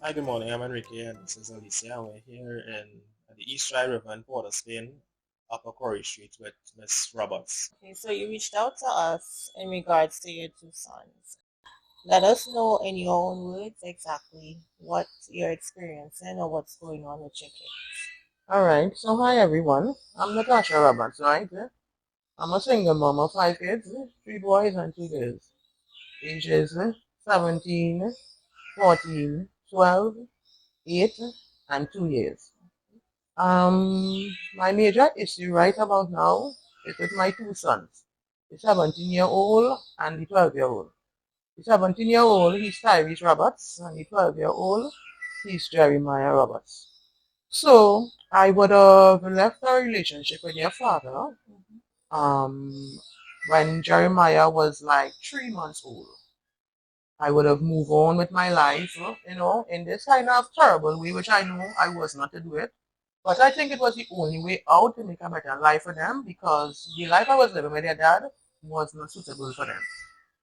Hi, good morning. I'm Enrique, and this is Alicia. We're here in the East Dry River in Port of Spain, Upper Corey Street with Miss Roberts. Okay, so you reached out to us in regards to your two sons. Let us know in your own words exactly what you're experiencing or what's going on with your kids. Alright, so hi everyone. I'm Natasha Roberts, right? I'm a single mom of 5 kids, 3 boys and 2 girls. Ages 17, 14, 12, 8, and 2 years. My major issue right about now is with my two sons, the 17-year-old and the 12-year-old. The 17-year-old, he's Tyrese Roberts, and the 12-year-old, he's Jeremiah Roberts. So I would have left a relationship with your father um, when Jeremiah was like 3 months old. I would have moved on with my life, in this kind of terrible way, which I know I was not to do it. But I think it was the only way out to make a better life for them because the life I was living with their dad was not suitable for them.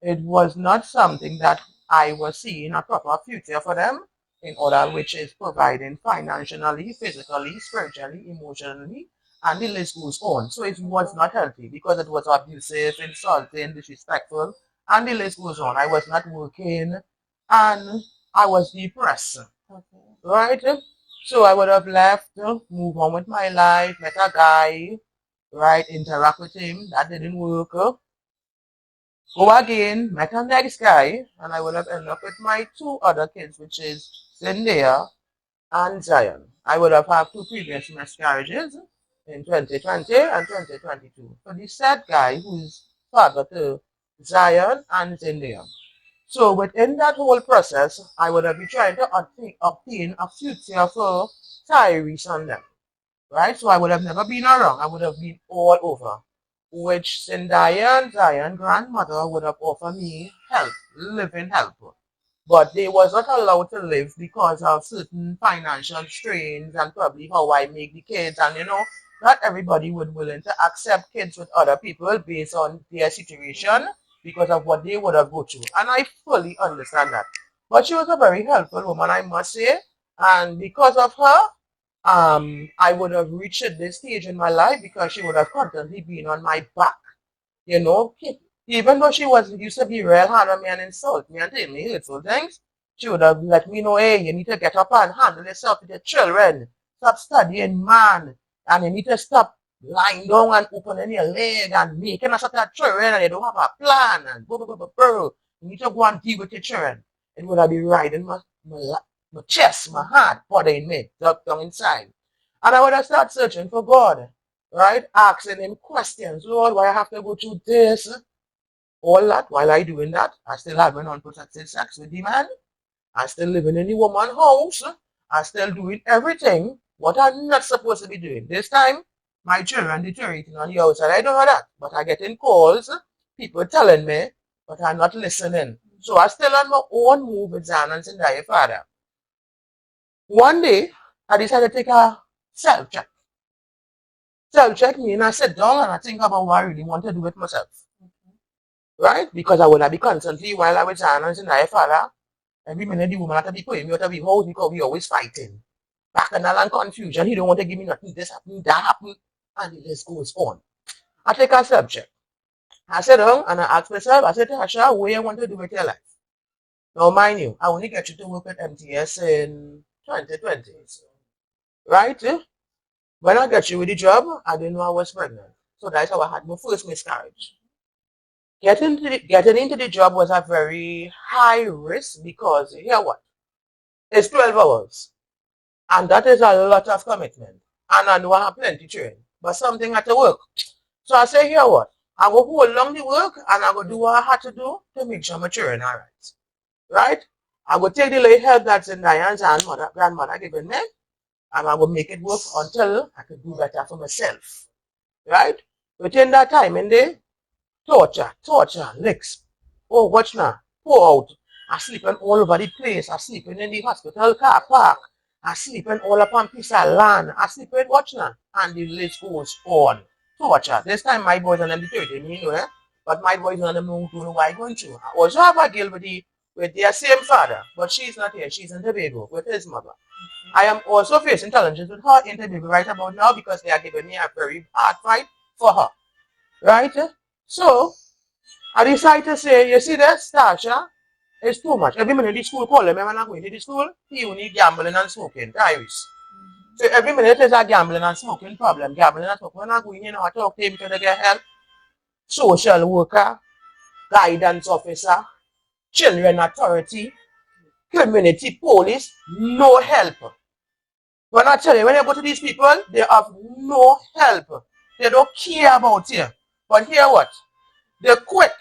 It was not something that I was seeing a proper future for them in order, which is providing financially, physically, spiritually, emotionally, and the list goes on. So it was not healthy because it was abusive, insulting, disrespectful, and the list goes on. I was not working and I was depressed, Okay. right? So I would have left, move on with my life, met a guy, right, interact with him. That didn't work. Go again, met a next guy, and I would have ended up with my two other kids, which is Zendaya and Zion. I would have had two previous miscarriages in 2020 and 2022. For the sad guy who's father to Zion and Zendaya. So within that whole process, I would have been trying to obtain a future for Tyrese and them, right? So I would have never been around. I would have been all over. Which Zendaya and Zion grandmother would have offered me help, living help. But they was not allowed to live because of certain financial strains and probably how I make the kids. And not everybody would willing to accept kids with other people based on their situation because of what they would have go through. And I fully understand that. But she was a very helpful woman, I must say. And because of her, I would have reached this stage in my life because she would have constantly been on my back, you know. Even though she was used to be real hard on me and insult me and tell me hurtful things, she would have let me know, hey, you need to get up and handle yourself with the children. Stop studying, man. And you need to stop lying down and opening your leg and making us at that children and you don't have a plan and blah, blah, blah, blah, blah. You need to go and deal with your children. It would have been riding my chest, my heart, bothering me, down inside. And I would have started searching for God, right? Asking him questions. Lord, why I have to go through this? All that while I doing that, I still having unprotected sex with the man. I still living in the woman house. I still doing everything what I'm not supposed to be doing. This time, my children deteriorating on the outside. I don't know that, but I getting calls, people telling me, but I'm not listening. So I still on my own move with Zan and Zendaya father. One day, I decided to take a self-check. Self-check me and I sit down and I think about what I really want to do with myself. Right? Because I would have be constantly while I was Zan and Zendaya father. Every minute the woman had to be putting me out of the house because we always fighting. Bacchanal and confusion. He don't want to give me nothing. This happened, that happened. And it just goes on. I take a subject. I sit down and I ask myself, I said, Tasha, what you want to do with your life? Now, mind you, I only get you to work at MTS in 2020. Right? When I got you with the job, I didn't know I was pregnant. So that's how I had my first miscarriage. Getting into the job was a very high risk because, here what? It's 12 hours. And that is a lot of commitment. And I know I have plenty training. But something had to work. So I say, here what? I go hold along the work and I go do what I had to do to make sure my children are right. Right? I go take the little help that's in Diane's and grandmother giving me, and I will make it work until I can do better for myself. Right? Within that time in there, torture, licks. Oh, watch now. Pour out. I sleeping all over the place. I sleeping in the hospital car park. I sleeping all upon piece of land. I sleeping, watch now. And the list goes on. Torture. This time my boys and them deteriorated me, But my boys and them don't know why I'm going through. I also have a deal with the with their same father, but she's not here. She's in Tobago with his mother. I am also facing challenges with her in Tobago right about now because they are giving me a very hard fight for her. Right? So, I decided to say, you see this, Tasha? It's too much. Every minute the school call him, when I'm going to the school, he only gambling and smoking, Tyrese. So every minute there's a gambling and smoking problem. Gambling and smoking. When I'm going, I talk to him to get help. Social worker, guidance officer, children authority, community police, no help. When I tell you, when you go to these people, they have no help. They don't care about you. But hear what? They're quick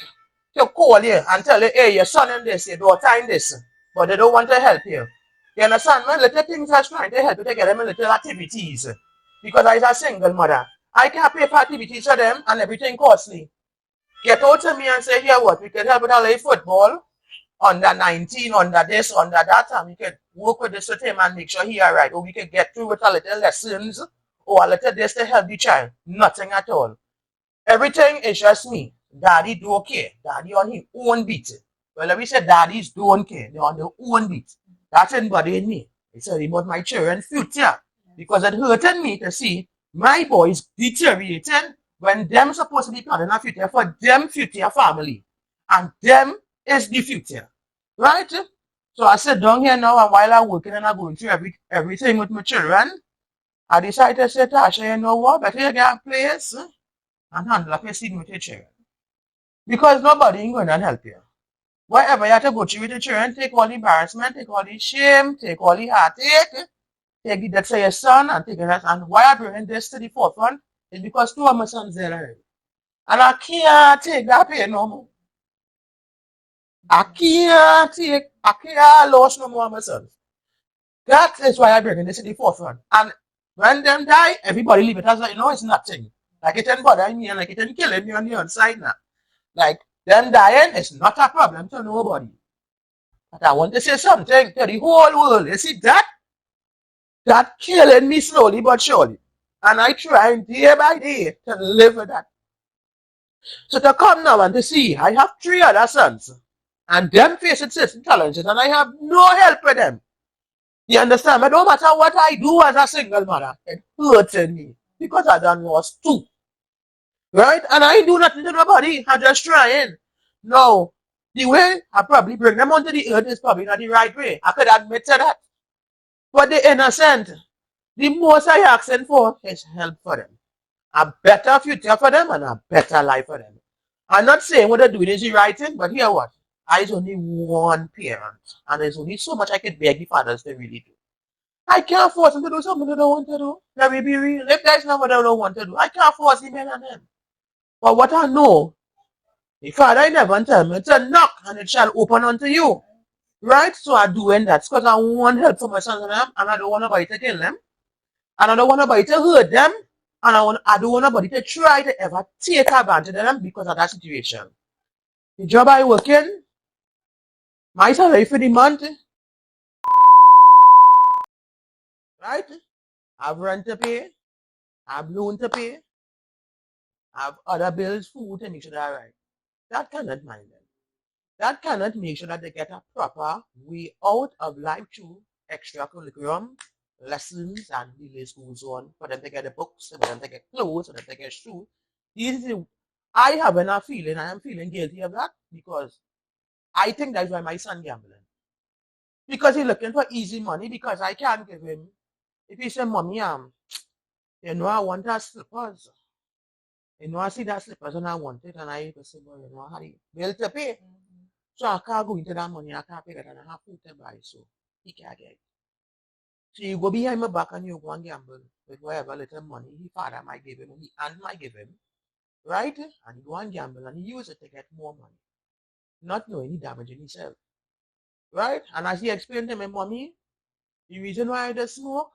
to call you and tell you, hey, your son in this, your daughter in this. But they don't want to help you. You understand? Man, little things are trying to help you to get them in little activities. Because I was a single mother. I can't pay for activities for them and everything costly. Get out to me and say, here what, we can help with a little football, under 19, under this, under that, and we could work with this with him and make sure he alright. Or we could get through with a little lessons or a little this to help the child. Nothing at all. Everything is just me. Daddy don't care. Daddy on his own beat. Well, let me say daddies don't care. They're on their own beat. That's embodying me. It's about my children's future. Because it hurted me to see my boys deteriorating when them supposed to be planning a future for them future family. And them is the future. Right? So I sit down here now and while I'm working and I'm going through everything with my children, I decided to say, Tasha, you know what? Better you get a place and handle up your scene with your children. Because nobody ain't going to help you. Whatever you have to go through with your children, take all the embarrassment, take all the shame, take all the heartache, take the death of your son and take it. And why I bring this to the forefront is because two of my sons there already. And I can't take that pain no more. I can't lose no more of my sons. That is why I bring this to the forefront. And when them die, everybody leave it as like, no, it's nothing. Like it ain't bothering me and like it ain't killing me on the outside now. Like them dying is not a problem to nobody. But I want to say something to the whole world. You see that? That killing me slowly but surely. And I try day by day to live with that. So to come now and to see, I have 3 other sons. And them facing certain challenges and I have no help with them. You understand? But no matter what I do as a single mother, it hurts me. Because I done lost 2. Right? And I ain't do nothing to nobody. I'm just trying. No. The way I probably bring them onto the earth is probably not the right way. I could admit to that. But the innocent, the most I asking for is help for them. A better future for them and a better life for them. I'm not saying what they're doing is the right thing, but hear what? I is only one parent. And there's only so much I could beg the fathers to really do. I can't force them to do something they don't want to do. Let me be real. If that's not what they don't want to do, I can't force the men on them. But what I know, the Father never tell me to knock and it shall open unto you. Right? So I'm doing that because I want help for my sons and them and I don't want nobody to kill them. And I don't want nobody to hurt them. And I don't want nobody to try to ever take advantage of them because of that situation. The job I work in, my salary for the month, right? I've rent to pay, I've loan to pay, I've other bills, food to make sure they're right. That cannot mind them. That cannot make sure that they get a proper way out of life through extra curriculum, lessons, and the list goes on for them to get the books, for them to get clothes, for them to get shoes. I have a feeling, I am feeling guilty of that because I think that's why my son gambling. Because he's looking for easy money because I can't give him. If he say, Mommy, I want that slippers. I see that slippers and I want it and I say, well, I had bill to pay. So I can't go into that money, I can't pay that and I have food to buy, so he can't get it. So you go behind my back and you go and gamble with whatever little money his father might give him, or his aunt might give him, right? And you go and gamble and he use it to get more money, not knowing he damaging himself, right? And as he explained to my mommy, the reason why I just smoke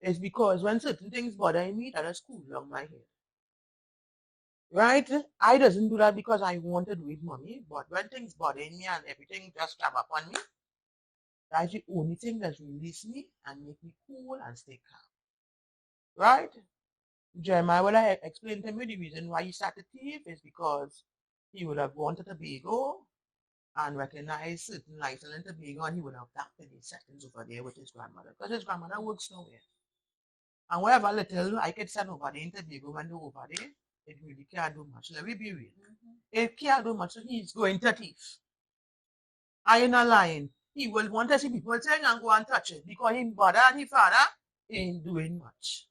is because when certain things bother me, that just cool along my head. Right? I doesn't do that because I want to do it, mommy. But when things bother me and everything just come up on me, that's the only thing that release me and make me cool and stay calm. Right? Jeremiah, when I explained to me the reason why he started thief is because he would have gone to Tobago and recognize certain lifestyle in Tobago, and he would have back to the settings over there with his grandmother, because his grandmother works nowhere. And whatever little I could send over there in Tobago when they're over there, it really can't do much. Let me be real. It can't do much, so he's going to thief. I ain't not lying. He will want to see people saying and go and touch it because his mother and his father ain't doing much.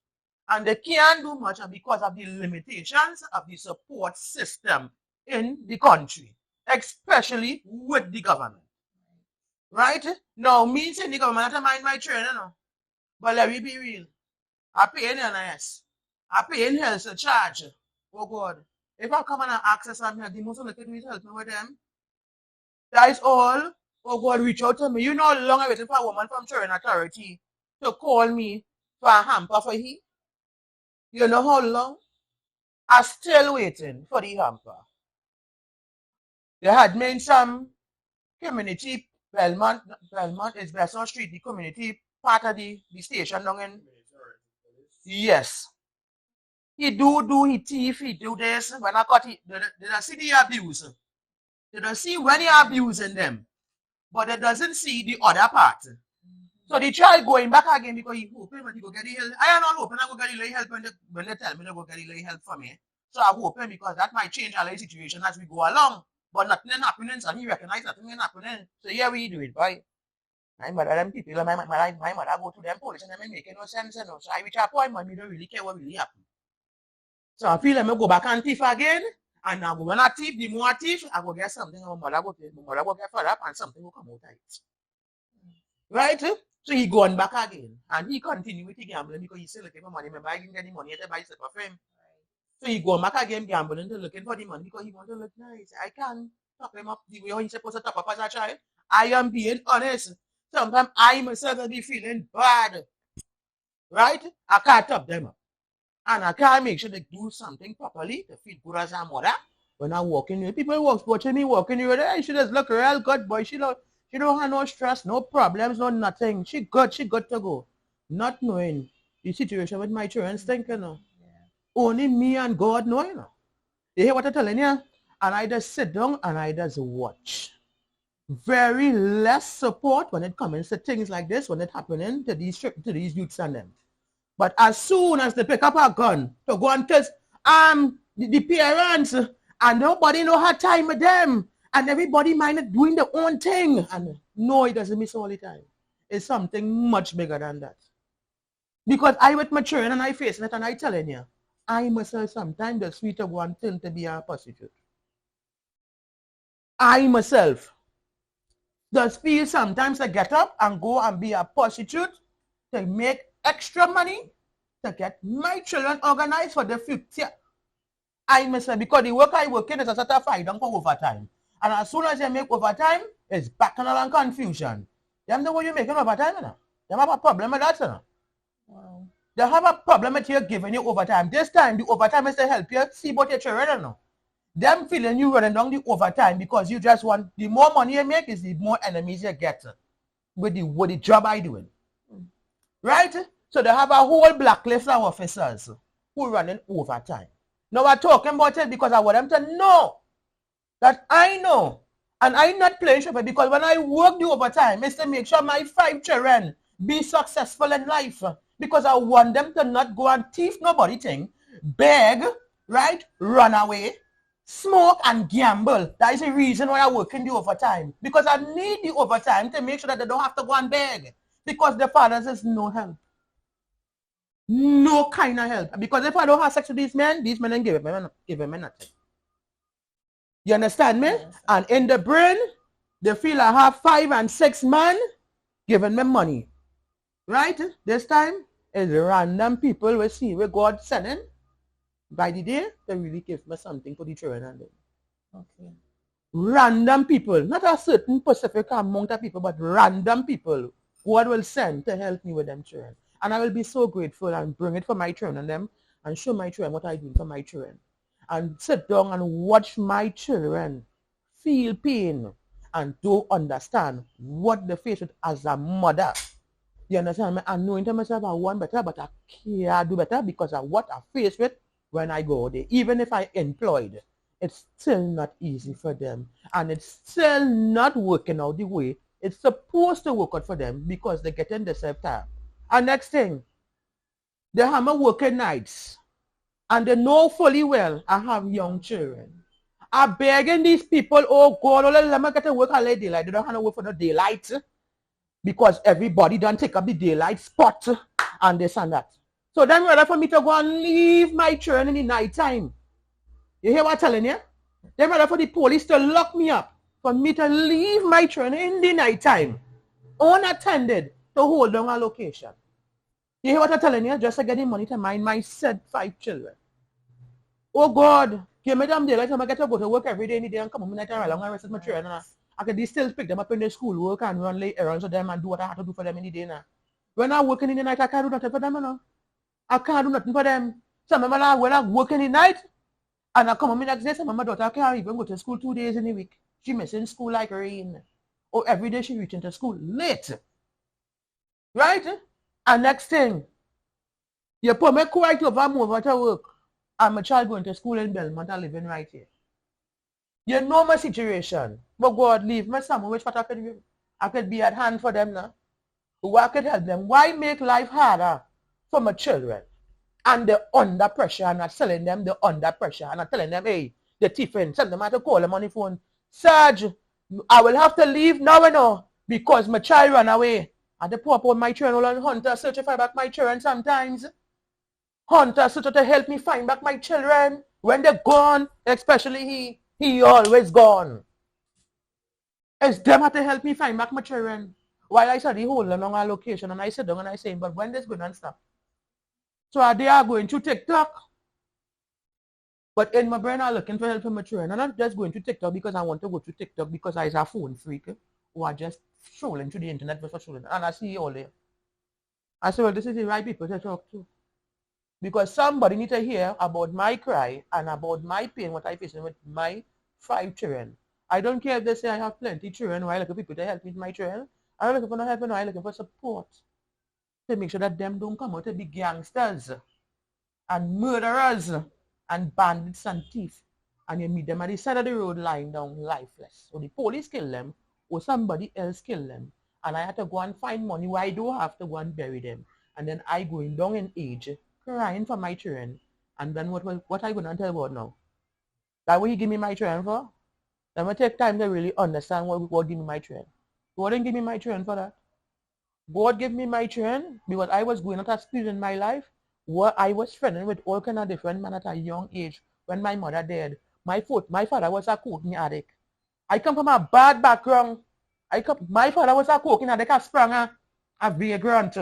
And they can't do much because of the limitations of the support system in the country, especially with the government. Right? Now, me saying the government I mind my train, you know. But let me be real. I pay in NIS. I pay in health charge. Oh God. If I come and access some help, the most of the thing is help me with them. That is all. Oh God, reach out to me. You know how long I waited for a woman from Children Authority to call me for a hamper for he? You know how long? I'm still waiting for the hamper. They had me in some community, Belmont is Besson Street, the community part of the station down in. Yes. He thief, he do this. When I got it, they don't see the abuse. They don't see when he abusing them. But they doesn't see the other part. So they try going back again because he hoping when he go get the help. I am not hoping I go get the help when they tell me they go get the help for me. So I'm hoping because that might change our situation as we go along. But nothing is happening, so he recognize nothing is happening. So yeah, we do it, boy. My mother, them people, my mother go to them police and them making no sense, you know. So I reach a point when we don't really care what really happened. So I feel like I go back and thief again. And now when I thief, the more I thief, I go get something. My mother go get fed up and something will come out of it. Right? So he going back again. And he continue with the gambling because he's still looking for money. Remember, I didn't get the money to buy stuff for him. So he going back again gambling to looking for the money because he want to look nice. I can't top him up the way he's supposed to top up as a child. I am being honest. Sometimes I myself will be feeling bad. Right? I can't top them up. And I can't make sure they do something properly to feel good as a mother. When I walk in here, people watching me walking here, hey, she just look real good, boy. She don't have no stress, no problems, no nothing. She good to go. Not knowing the situation with my children thinking, you know. Only me and God know, you know. You hear what I'm telling you? And I just sit down and I just watch. Very less support when it comes to things like this, when it's happening to these youths and them. But as soon as they pick up a gun to go and test the parents, and nobody know how time with them, and everybody minded doing their own thing. And no, it doesn't miss all the time. It's something much bigger than that. Because I with my children and I facing it and I telling you, I myself sometimes the sweet of one thing to be a prostitute. I myself just feel sometimes to get up and go and be a prostitute to make extra money to get my children organized for the future. I must say, because the work I work in is a sort of fight down for overtime. And as soon as they make overtime, it's bacchanal and confusion. Them the way you're making overtime, you know? They have a problem with that, you know? Wow. They have a problem with you giving you overtime. This time, the overtime is to help you see about your children, you know? Them feeling you running down the overtime because you just want, the more money you make is the more enemies you get with the job I doing. Right? So they have a whole blacklist of officers who running overtime. Now we're talking about it because I want them to know that I know. And I'm not playing stupid because when I work the overtime, it's to make sure my 5 children be successful in life. Because I want them to not go and thief nobody thing, beg, right, run away, smoke and gamble. That is the reason why I work in the overtime. Because I need the overtime to make sure that they don't have to go and beg. Because the fathers is no help. No kind of help. Because if I don't have sex with these men don't give me nothing. You understand me? Yes. And in the brain, they feel I have 5 and 6 men giving me money. Right? This time, it's random people we see where God sending. By the day, they really give me something for the children and them. Okay. Random people, not a certain specific amount of people, but random people God will send to help me with them children. And I will be so grateful and bring it for my children and them and show my children what I do for my children. And sit down and watch my children feel pain and don't understand what they face with as a mother. You understand me? I know to myself I want better, but I can't do better because of what I face with when I go there. Even if I employed, it's still not easy for them. And it's still not working out the way it's supposed to work out for them because they're getting themselves tired. And next thing, they have working nights. And they know fully well I have young children. I'm begging these people, oh God, oh, let me get to work a late daylight. They don't have to work for the daylight because everybody don't take up the daylight spot and this and that. So then rather for me to go and leave my children in the night time. You hear what I'm telling you? Then rather for the police to lock me up, for me to leave my children in the night time, unattended, to hold down a location. You hear what I'm telling you? Just to get the money to mind my said 5 children. Oh God, give me them daylight. I get to go to work every day in the day and come home night and along and rest my children. I can still pick them up in their school work and run late errands for them and do what I have to do for them in the day now. When I'm working in the night, I can't do nothing for them, you know. I can't do nothing for them. So when I'm working in the night and I come home the next day, so my daughter can't even go to school 2 days in a week. She missing school like rain. Or every day she reaching to school late. Right? And next thing, you put me quite over move to work. And my child going to school in Belmont and living right here. You know my situation. But God, leave me somewhere which what I could be at hand for them now. Who I could help them. Why make life harder for my children? And they're under pressure and I'm telling them they're under pressure. And I'm telling them, hey, the thief in, send them out to call them on the phone. Sarge, I will have to leave now and now because my child ran away. And the poor my children will hunt search for back my children sometimes. Hunter so to help me find back my children when they're gone, especially he always gone. It's them have to help me find back my children. While I study hold along our location and I sit down and I say, but when this going to stop? So they are going to TikTok. But in my brain I'm looking for help for my children. I'm not just going to TikTok because I want to go to TikTok because I'm a phone freak who are just strolling through the internet for strolling. And I see you all there. I say, well, this is the right people to talk to. Because somebody need to hear about my cry and about my pain, what I'm facing with my 5 children. I don't care if they say I have plenty of children or I look for people to help me with my children. I'm looking for no help and I'm looking for support. To make sure that them don't come out to be gangsters and murderers and bandits and thieves. And you meet them at the side of the road lying down lifeless. So the police kill them or somebody else kill them. And I have to go and find money where I do have to go and bury them. And then I going down in age crying for my children. And then what are you going to tell about now? That what you give me my children for? Then I take time to really understand what God give me my children. God didn't give me my children for that. God gave me my children because I was going at a speed in my life where I was friending with all kind of different men at a young age when my mother died. My father was a cocaine addict. I come from a bad background. My father was a cocaine addict. I sprang a vagrant.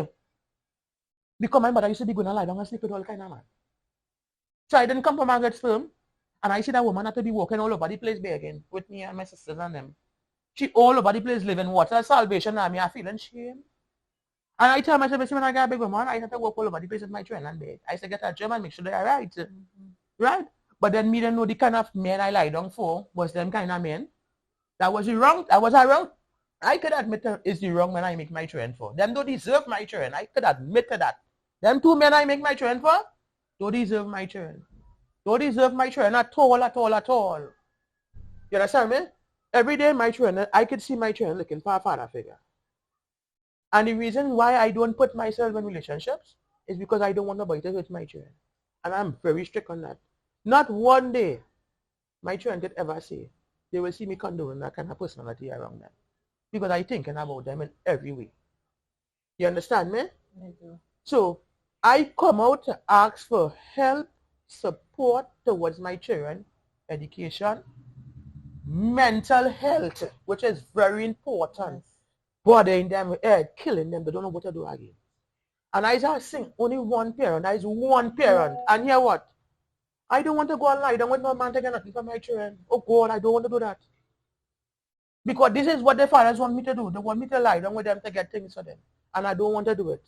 Because my mother used to be going to lie down and sleep with all kind of man. So I didn't come from Margaret's firm. And I see that woman had to be walking all over the place begging with me and my sisters and them. She all over the place living water, Salvation Army, I feeling shame. And I tell myself, when I got a big woman, I have to walk all over the place with my children and beg. I say, get a job and make sure they're right. Right? But then me don't know the kind of men I lie down for was them kind of men. That was wrong. That was wrong. I could admit it's the wrong man I make my children for. Them don't deserve my children. I could admit to that. Them 2 men I make my children for don't deserve my children. Don't deserve my children at all, at all, at all. You understand me? Every day my children, I could see my children looking for a father figure. And the reason why I don't put myself in relationships is because I don't want nobody to hurt my children. And I'm very strict on that. Not one day my children could ever say they will see me condoning that kind of personality around them. Because I'm thinking about them in every way. You understand me? I do. So I come out to ask for help, support towards my children, education, mental health, which is very important. Yes. Bothering them, killing them, they don't know what to do again. And I just think only one parent, I is one parent. And hear what? I don't want to go and lie down with no man to get nothing for my children. Oh God, I don't want to do that. Because this is what the fathers want me to do. They want me to lie down with them to get things for them. And I don't want to do it.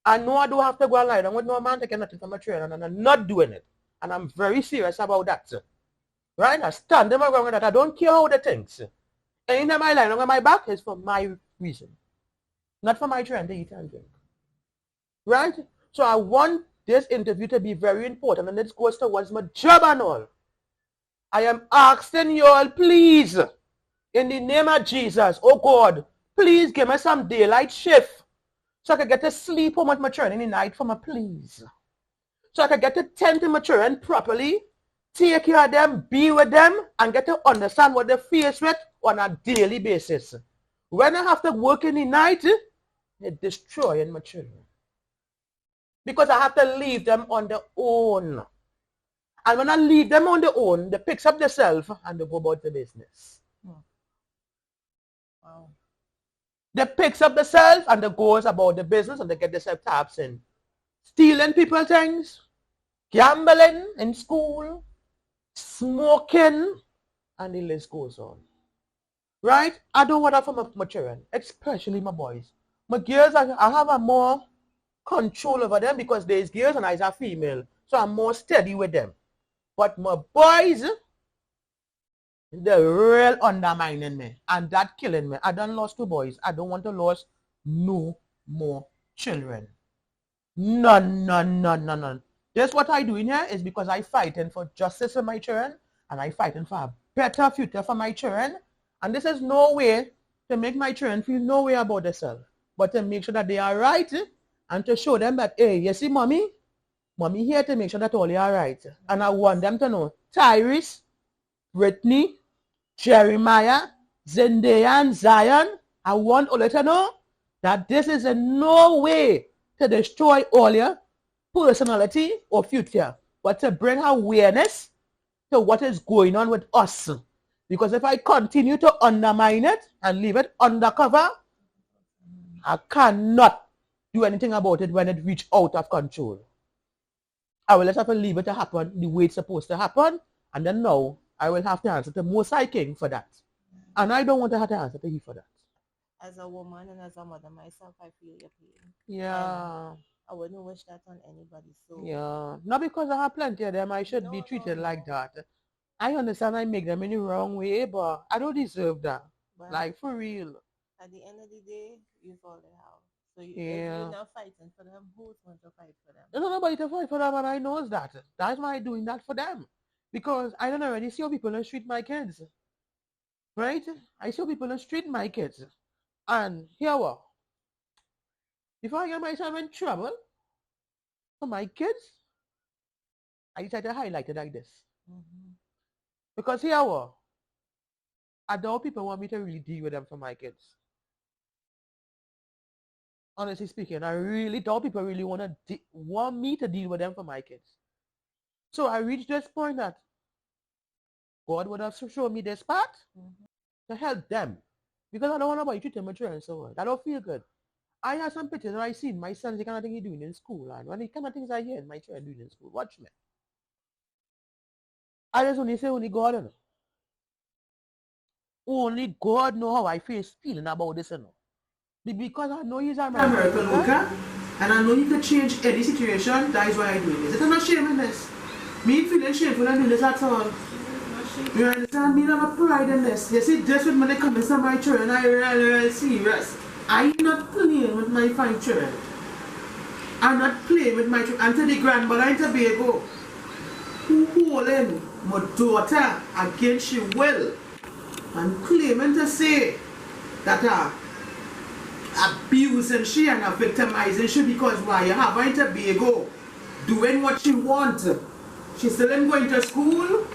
I know I don't have to go and lie down with no man to get nothing for my children. And I'm not doing it. And I'm very serious about that. Right? I stand them around with that. I don't care how they think. Anytime I lie down on my back is for my reason. Not for my children to eat and drink. Right? So I want this interview to be very important. And this goes towards my job and all. I am asking you all, please, in the name of Jesus, oh God, please give me some daylight shift so I can get to sleep home with my children in the night for me, please. So I can get to tend to my children properly, take care of them, be with them, and get to understand what they face with on a daily basis. When I have to work in the night, it's destroying my children. Because I have to leave them on their own. And when I leave them on their own, they pick up themselves and they go about the business. Wow. They picks up themselves and they goes about the business and they get themselves taps in. Stealing people things, gambling in school, smoking, and the list goes on. Right? I don't want that for my children, especially my boys. My girls, I have a more control over them because there's girls and I are female. So I'm more steady with them. But my boys, they're real undermining me. And that killing me. I done lost 2 boys. I don't want to lose no more children. None. Just what I doing here is because I fighting for justice for my children and I fighting for a better future for my children. And this is no way to make my children feel no way about themselves, but to make sure that they are right and to show them that, hey, you see, mommy here to make sure that all are right. And I want them to know, Tyrese, Brittany, Jeremiah, Zendaya, and Zion, I want all to know that this is in no way to destroy all your personality or future, but to bring awareness to what is going on with us. Because if I continue to undermine it and leave it undercover, I cannot do anything about it when it reaches out of control. I will just have to leave it to happen the way it's supposed to happen, and then now I will have to answer to Most High King for that. And I don't want to have to answer to him for that. As a woman and as a mother myself, I feel your pain. Yeah. I wouldn't wish that on anybody. So yeah. Not because I have plenty of them, I should be treated like that. I understand I make them in the wrong way, but I don't deserve that. But like, for real. At the end of the day, you've all the house. So if Yeah. you're not fighting for them, who's going to fight for them? There's nobody to fight for them, and I knows that. That's why I'm doing that for them. Because I don't already see how people on the street my kids. Right? I see how people on the street my kids. And here what? If I get myself in trouble for my kids, I try to highlight it like this. Because here what? I don't people want me to really deal with them for my kids. Honestly speaking, I really don't people really want me to deal with them for my kids. So I reached this point that God would have shown me this path to help them. Because I don't want nobody treating my children so well. I don't feel good. I have some pictures that I seen my son, the kind of thing he's doing in school, and when the kind of things I hear my children doing in school, watch me. I just only say only God knows. Only God know how I feel feeling about this, you know. Because I know he's a miracle worker, and I know he can change any situation. That is why I'm doing this. It's not shameless. Me feeling shameful and doing this at all. You understand? Me have a pride in this. You see, just when they come to my children, I really serious. I'm not playing with my 5 children. I'm not playing with my children. Until the grandmother in Tobago, who holding my daughter against she will, and claiming to say that abusing she and victimizing she because why you have her in Tobago doing what she wants. She's still in going to school.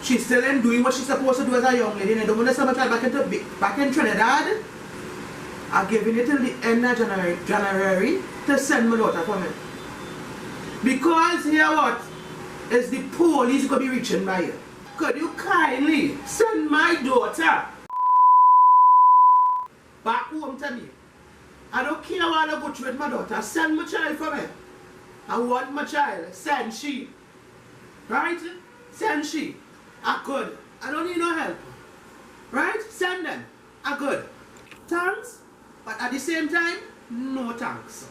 She's still in doing what she's supposed to do as a young lady. And I don't want to send her back in Trinidad. I'm giving it till the end of January to send my daughter for me. Because here what is the police going to be reaching by you. Could you kindly send my daughter back home to me? I don't care what I go through with my daughter. Send my child for me. I want my child. Send she. Right? Send she. I could. I don't need no help. Right? Send them. I could. Thanks. But at the same time, no thanks.